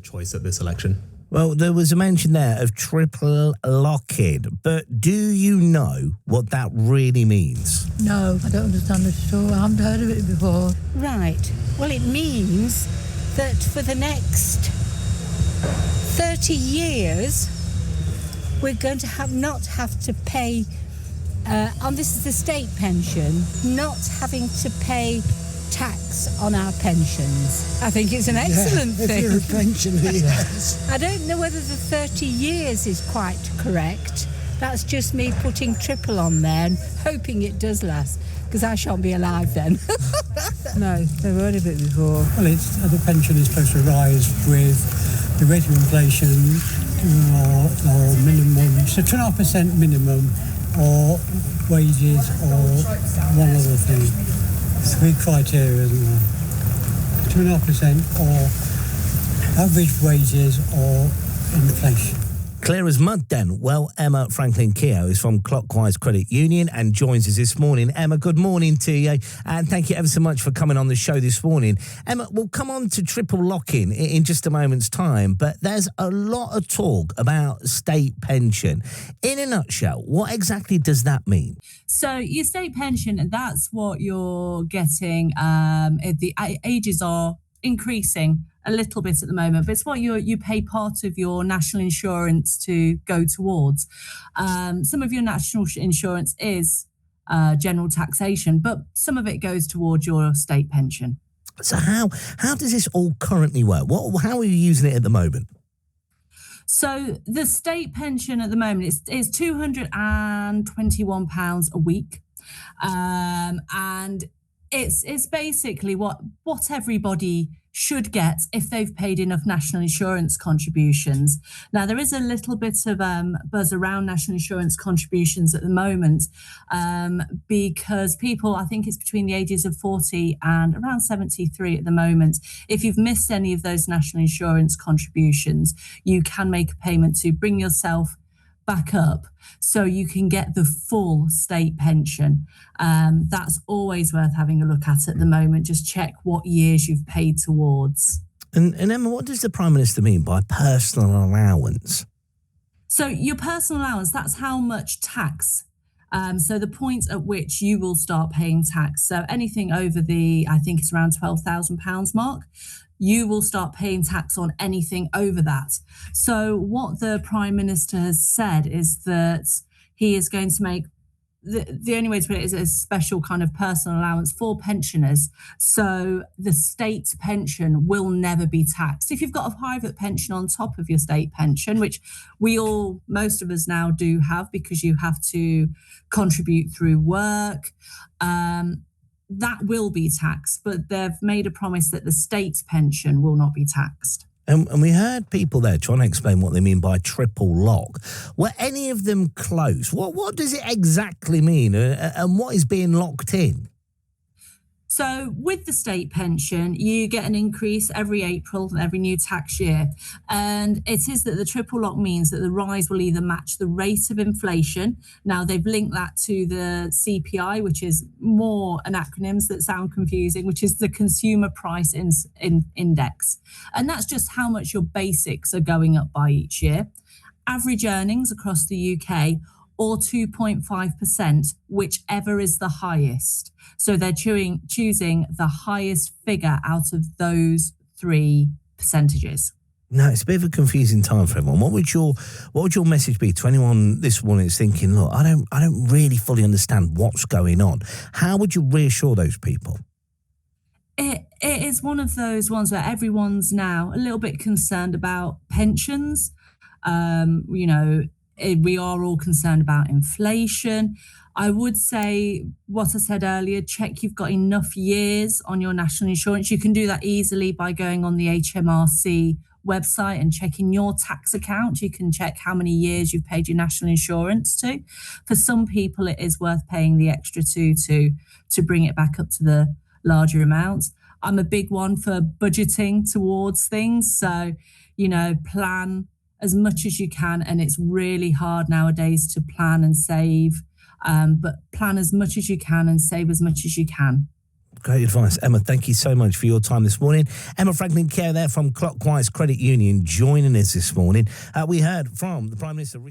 choice at this election? Well, there was a mention there of triple lock-in, but do you know what that really means? No, I don't understand it at all. I haven't heard of it before. Right. Well, it means that for the next 30 years, we're going to not have to pay, this is the state pension, not having to pay tax on our pensions. I think it's an excellent thing. If you're a pensioner, yes. I don't know whether the 30 years is quite correct. That's just me putting triple on there and hoping it does last, because I shan't be alive then. No, never heard of it before. Well, the pension is supposed to rise with the rate of inflation or minimum, so 2.5% minimum, or wages, or one other thing. 3 criteria, isn't there? 2.5% or average wages or inflation. Clear as mud then. Well, Emma Franklin-Keogh is from Clockwise Credit Union and joins us this morning. Emma, good morning to you, and thank you ever so much for coming on the show this morning. Emma, we'll come on to triple lock-in in just a moment's time, but there's a lot of talk about state pension. In a nutshell, what exactly does that mean? So your state pension, that's what you're getting. The ages are increasing a little bit at the moment, but it's what you pay part of your national insurance to go towards. Some of your national insurance is general taxation, but some of it goes towards your state pension. So how does this all currently work? How are you using it at the moment? So the state pension at the moment is £221 a week, and it's basically what everybody should get if they've paid enough national insurance contributions. Now, there is a little bit of buzz around national insurance contributions at the moment, because people, I think it's between the ages of 40 and around 73 at the moment. If you've missed any of those national insurance contributions, you can make a payment to bring yourself back up so you can get the full state pension. That's always worth having a look at the moment. Just check what years you've paid towards. And Emma, what does the Prime Minister mean by personal allowance? So your personal allowance, that's how much tax. So the point at which you will start paying tax. So anything over I think it's around £12,000 mark, you will start paying tax on anything over that. So what the Prime Minister has said is that he is going to make, the only way to put it is a special kind of personal allowance for pensioners. So the state pension will never be taxed. If you've got a private pension on top of your state pension, which most of us now do have because you have to contribute through work, that will be taxed, but they've made a promise that the state pension will not be taxed. And we heard people there trying to explain what they mean by triple lock. Were any of them close? What does it exactly mean, and what is being locked in? So with the state pension, you get an increase every April, every new tax year. And it is that the triple lock means that the rise will either match the rate of inflation. Now, they've linked that to the CPI, which is more acronyms that sound confusing, which is the Consumer Price Index. And that's just how much your basics are going up by each year. Average earnings across the UK, or 2.5%, whichever is the highest. So they're choosing the highest figure out of those 3 percentages. No, it's a bit of a confusing time for everyone. What would your message be to anyone this morning that's thinking, look, I don't really fully understand what's going on? How would you reassure those people? It is one of those ones where everyone's now a little bit concerned about pensions. We are all concerned about inflation. I would say what I said earlier, check you've got enough years on your national insurance. You can do that easily by going on the HMRC website and checking your tax account. You can check how many years you've paid your national insurance to. For some people, it is worth paying the extra to bring it back up to the larger amount. I'm a big one for budgeting towards things. So, plan as much as you can, and it's really hard nowadays to plan and save, but plan as much as you can and save as much as you can. Great advice. Emma, thank you so much for your time this morning. Emma Franklin Kerr there from Clockwise Credit Union joining us this morning. We heard from the Prime Minister...